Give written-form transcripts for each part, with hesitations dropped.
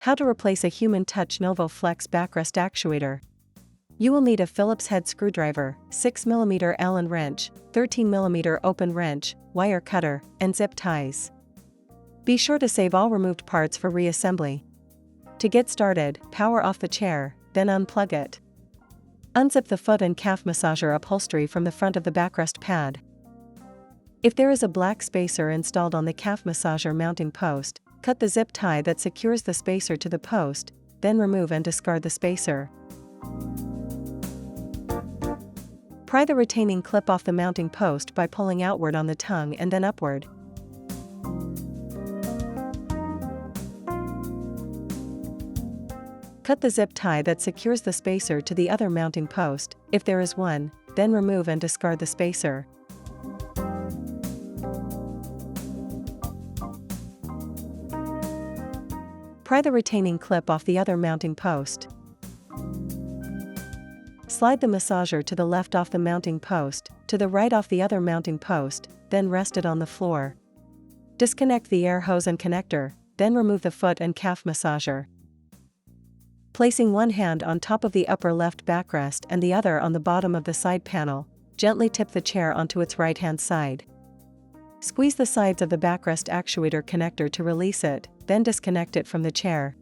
How to replace a Human Touch Novo Flex Backrest Actuator. You will need a Phillips head screwdriver, 6mm Allen wrench, 13mm open wrench, wire cutter, and zip ties. Be sure to save all removed parts for reassembly. To get started, power off the chair, then unplug it. Unzip the foot and calf massager upholstery from the front of the backrest pad. If there is a black spacer installed on the calf massager mounting post, cut the zip tie that secures the spacer to the post, then remove and discard the spacer. Pry the retaining clip off the mounting post by pulling outward on the tongue and then upward. Cut the zip tie that secures the spacer to the other mounting post, if there is one, then remove and discard the spacer. Pry the retaining clip off the other mounting post. Slide the massager to the left off the mounting post, to the right off the other mounting post, then rest it on the floor. Disconnect the air hose and connector, then remove the foot and calf massager. Placing one hand on top of the upper left backrest and the other on the bottom of the side panel, gently tip the chair onto its right-hand side. Squeeze the sides of the backrest actuator connector to release it, then disconnect it from the chair.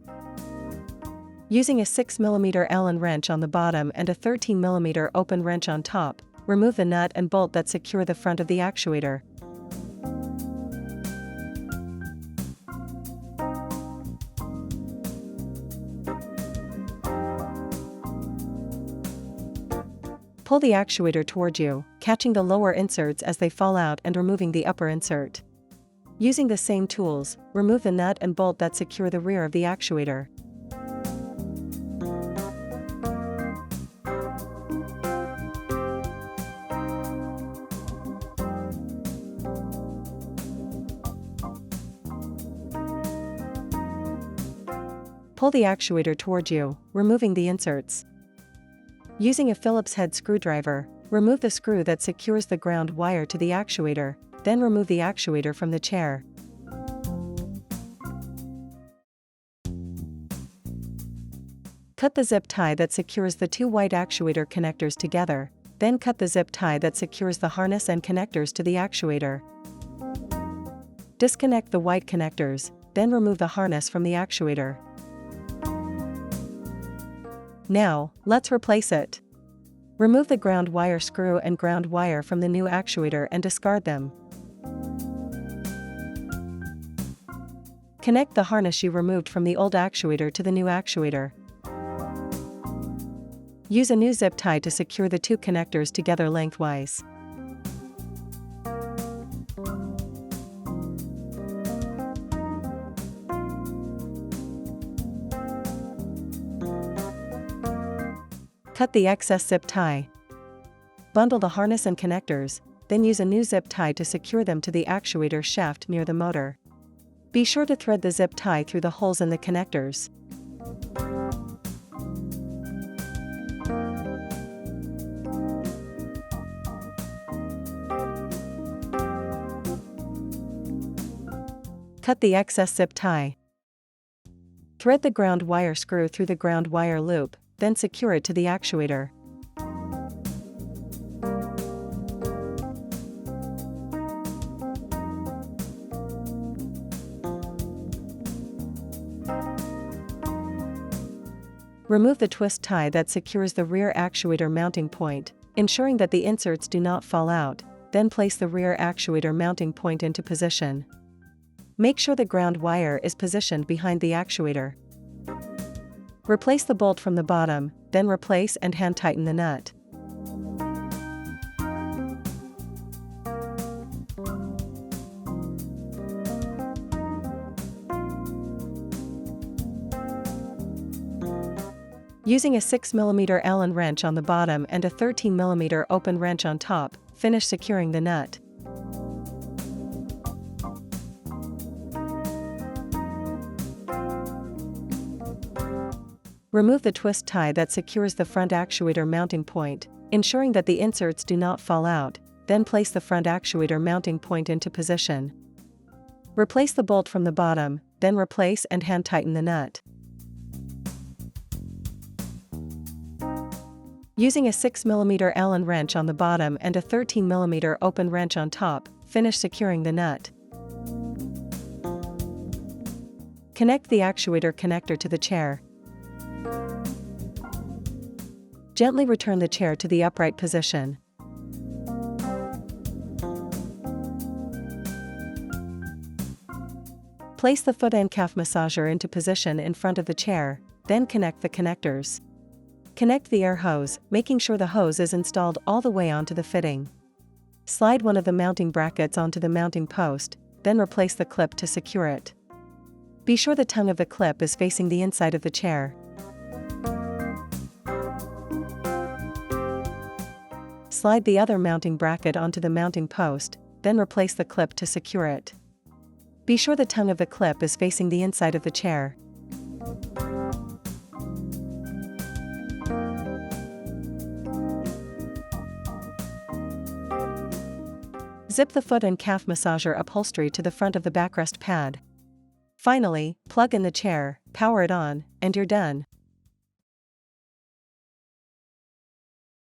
Using a 6mm Allen wrench on the bottom and a 13mm open wrench on top, remove the nut and bolt that secure the front of the actuator. Pull the actuator toward you, catching the lower inserts as they fall out and removing the upper insert. Using the same tools, remove the nut and bolt that secure the rear of the actuator. Pull the actuator toward you, removing the inserts. Using a Phillips head screwdriver, remove the screw that secures the ground wire to the actuator, then remove the actuator from the chair. Cut the zip tie that secures the two white actuator connectors together, then cut the zip tie that secures the harness and connectors to the actuator. Disconnect the white connectors, then remove the harness from the actuator. Now, let's replace it. Remove the ground wire screw and ground wire from the new actuator and discard them. Connect the harness you removed from the old actuator to the new actuator. Use a new zip tie to secure the two connectors together lengthwise. Cut the excess zip tie. Bundle the harness and connectors, then use a new zip tie to secure them to the actuator shaft near the motor. Be sure to thread the zip tie through the holes in the connectors. Cut the excess zip tie. Thread the ground wire screw through the ground wire loop, then secure it to the actuator. Remove the twist tie that secures the rear actuator mounting point, ensuring that the inserts do not fall out, then place the rear actuator mounting point into position. Make sure the ground wire is positioned behind the actuator. Replace the bolt from the bottom, then replace and hand tighten the nut. Using a 6mm Allen wrench on the bottom and a 13mm open wrench on top, finish securing the nut. Remove the twist tie that secures the front actuator mounting point, ensuring that the inserts do not fall out, then place the front actuator mounting point into position. Replace the bolt from the bottom, then replace and hand tighten the nut. Using a 6mm Allen wrench on the bottom and a 13mm open wrench on top, finish securing the nut. Connect the actuator connector to the chair. Gently return the chair to the upright position. Place the foot and calf massager into position in front of the chair, then connect the connectors. Connect the air hose, making sure the hose is installed all the way onto the fitting. Slide one of the mounting brackets onto the mounting post, then replace the clip to secure it. Be sure the tongue of the clip is facing the inside of the chair. Slide the other mounting bracket onto the mounting post, then replace the clip to secure it. Be sure the tongue of the clip is facing the inside of the chair. Zip the foot and calf massager upholstery to the front of the backrest pad. Finally, plug in the chair, power it on, and you're done.